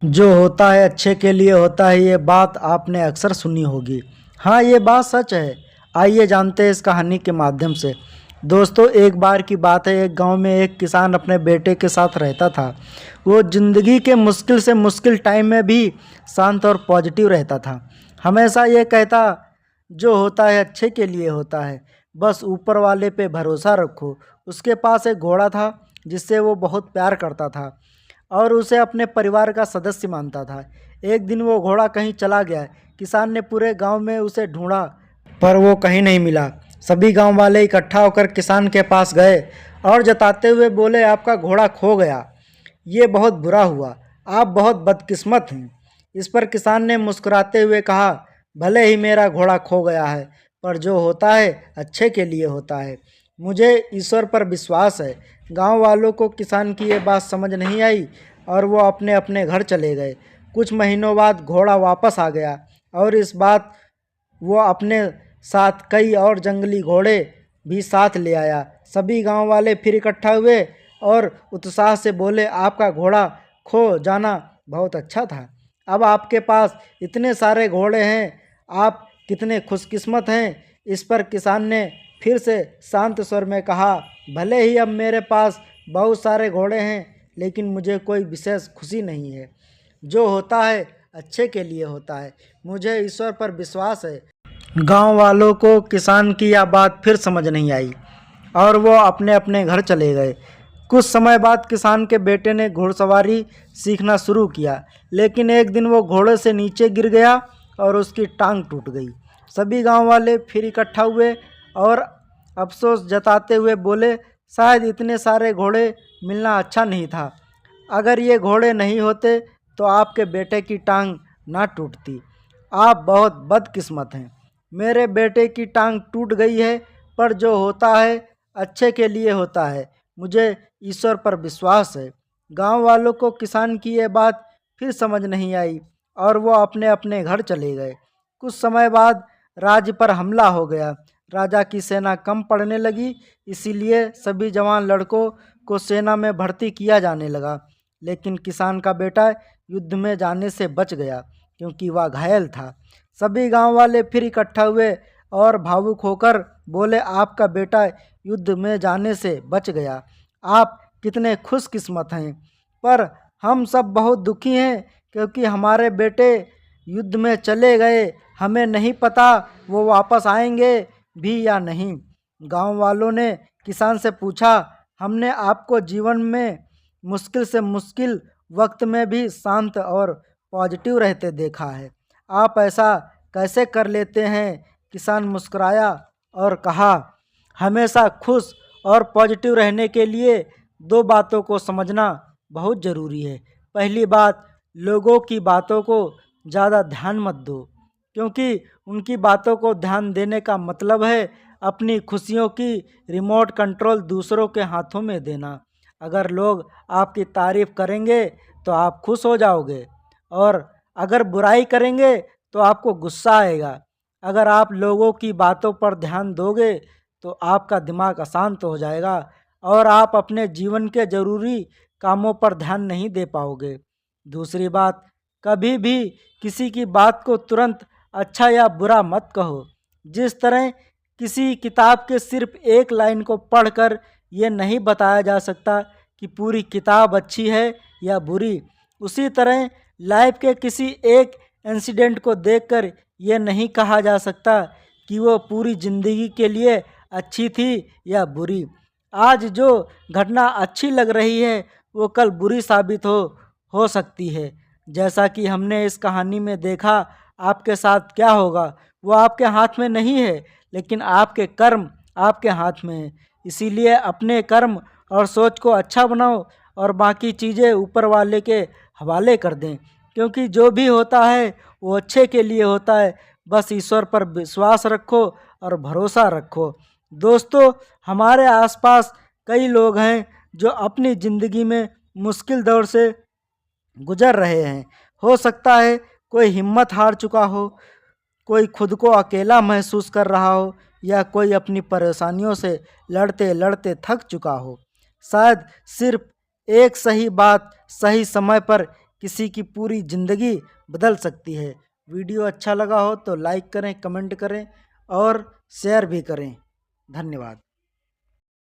जो होता है अच्छे के लिए होता है, ये बात आपने अक्सर सुनी होगी। हाँ, ये बात सच है। आइए जानते हैं इस कहानी के माध्यम से। दोस्तों, एक बार की बात है, एक गांव में एक किसान अपने बेटे के साथ रहता था। वो ज़िंदगी के मुश्किल से मुश्किल टाइम में भी शांत और पॉजिटिव रहता था। हमेशा ये कहता, जो होता है अच्छे के लिए होता है, बस ऊपर वाले पे भरोसा रखो। उसके पास एक घोड़ा था जिससे वो बहुत प्यार करता था और उसे अपने परिवार का सदस्य मानता था। एक दिन वो घोड़ा कहीं चला गया। किसान ने पूरे गांव में उसे ढूंढा, पर वो कहीं नहीं मिला। सभी गांव वाले इकट्ठा होकर किसान के पास गए और जताते हुए बोले, आपका घोड़ा खो गया। ये बहुत बुरा हुआ, आप बहुत बदकिस्मत हैं। इस पर किसान ने मुस्कुराते हुए कहा, भले ही मेरा घोड़ा खो गया है, पर जो होता है अच्छे के लिए होता है। मुझे ईश्वर पर विश्वास है। गांव वालों को किसान की ये बात समझ नहीं आई और वो अपने अपने घर चले गए। कुछ महीनों बाद घोड़ा वापस आ गया और इस बात वो अपने साथ कई और जंगली घोड़े भी साथ ले आया। सभी गांव वाले फिर इकट्ठा हुए और उत्साह से बोले, आपका घोड़ा खो जाना बहुत अच्छा था। अब आपके पास इतने सारे घोड़े हैं, आप कितने खुशकिस्मत हैं। इस पर किसान ने फिर से शांत स्वर में कहा, भले ही अब मेरे पास बहुत सारे घोड़े हैं, लेकिन मुझे कोई विशेष खुशी नहीं है। जो होता है अच्छे के लिए होता है। मुझे ईश्वर पर विश्वास है। गांव वालों को किसान की यह बात फिर समझ नहीं आई और वो अपने अपने घर चले गए। कुछ समय बाद किसान के बेटे ने घुड़सवारी सीखना शुरू किया, लेकिन एक दिन वो घोड़े से नीचे गिर गया और उसकी टांग टूट गई। सभी गांव वाले फिर इकट्ठा हुए और अफसोस जताते हुए बोले, शायद इतने सारे घोड़े मिलना अच्छा नहीं था। अगर ये घोड़े नहीं होते तो आपके बेटे की टांग ना टूटती। आप बहुत बदकिस्मत हैं। मेरे बेटे की टांग टूट गई है, पर जो होता है अच्छे के लिए होता है। मुझे ईश्वर पर विश्वास है। गांव वालों को किसान की ये बात फिर समझ नहीं आई और वो अपने अपने घर चले गए। कुछ समय बाद राज्य पर हमला हो गया। राजा की सेना कम पड़ने लगी, इसीलिए सभी जवान लड़कों को सेना में भर्ती किया जाने लगा। लेकिन किसान का बेटा युद्ध में जाने से बच गया, क्योंकि वह घायल था। सभी गांव वाले फिर इकट्ठा हुए और भावुक होकर बोले, आपका बेटा युद्ध में जाने से बच गया। आप कितने खुशकिस्मत हैं। पर हम सब बहुत दुखी हैं, क्योंकि हमारे बेटे युद्ध में चले गए। हमें नहीं पता वो वापस आएंगे भी या नहीं। गांव वालों ने किसान से पूछा, हमने आपको जीवन में मुश्किल से मुश्किल वक्त में भी शांत और पॉजिटिव रहते देखा है। आप ऐसा कैसे कर लेते हैं? किसान मुस्कुराया और कहा, हमेशा खुश और पॉजिटिव रहने के लिए दो बातों को समझना बहुत ज़रूरी है। पहली बात, लोगों की बातों को ज़्यादा ध्यान मत दो, क्योंकि उनकी बातों को ध्यान देने का मतलब है अपनी खुशियों की रिमोट कंट्रोल दूसरों के हाथों में देना। अगर लोग आपकी तारीफ़ करेंगे तो आप खुश हो जाओगे, और अगर बुराई करेंगे तो आपको गुस्सा आएगा। अगर आप लोगों की बातों पर ध्यान दोगे तो आपका दिमाग अशांत हो जाएगा और आप अपने जीवन के ज़रूरी कामों पर ध्यान नहीं दे पाओगे। दूसरी बात, कभी भी किसी की बात को तुरंत अच्छा या बुरा मत कहो। जिस तरह किसी किताब के सिर्फ एक लाइन को पढ़कर ये नहीं बताया जा सकता कि पूरी किताब अच्छी है या बुरी, उसी तरह लाइफ के किसी एक इंसिडेंट को देखकर ये नहीं कहा जा सकता कि वो पूरी ज़िंदगी के लिए अच्छी थी या बुरी। आज जो घटना अच्छी लग रही है वो कल बुरी साबित हो सकती है। जैसा कि हमने इस कहानी में देखा, आपके साथ क्या होगा वो आपके हाथ में नहीं है, लेकिन आपके कर्म आपके हाथ में है। इसीलिए अपने कर्म और सोच को अच्छा बनाओ और बाकी चीज़ें ऊपर वाले के हवाले कर दें, क्योंकि जो भी होता है वो अच्छे के लिए होता है। बस ईश्वर पर विश्वास रखो और भरोसा रखो। दोस्तों, हमारे आसपास कई लोग हैं जो अपनी ज़िंदगी में मुश्किल दौर से गुजर रहे हैं। हो सकता है कोई हिम्मत हार चुका हो, कोई खुद को अकेला महसूस कर रहा हो, या कोई अपनी परेशानियों से लड़ते लड़ते थक चुका हो। शायद सिर्फ एक सही बात सही समय पर किसी की पूरी ज़िंदगी बदल सकती है। वीडियो अच्छा लगा हो तो लाइक करें, कमेंट करें और शेयर भी करें। धन्यवाद।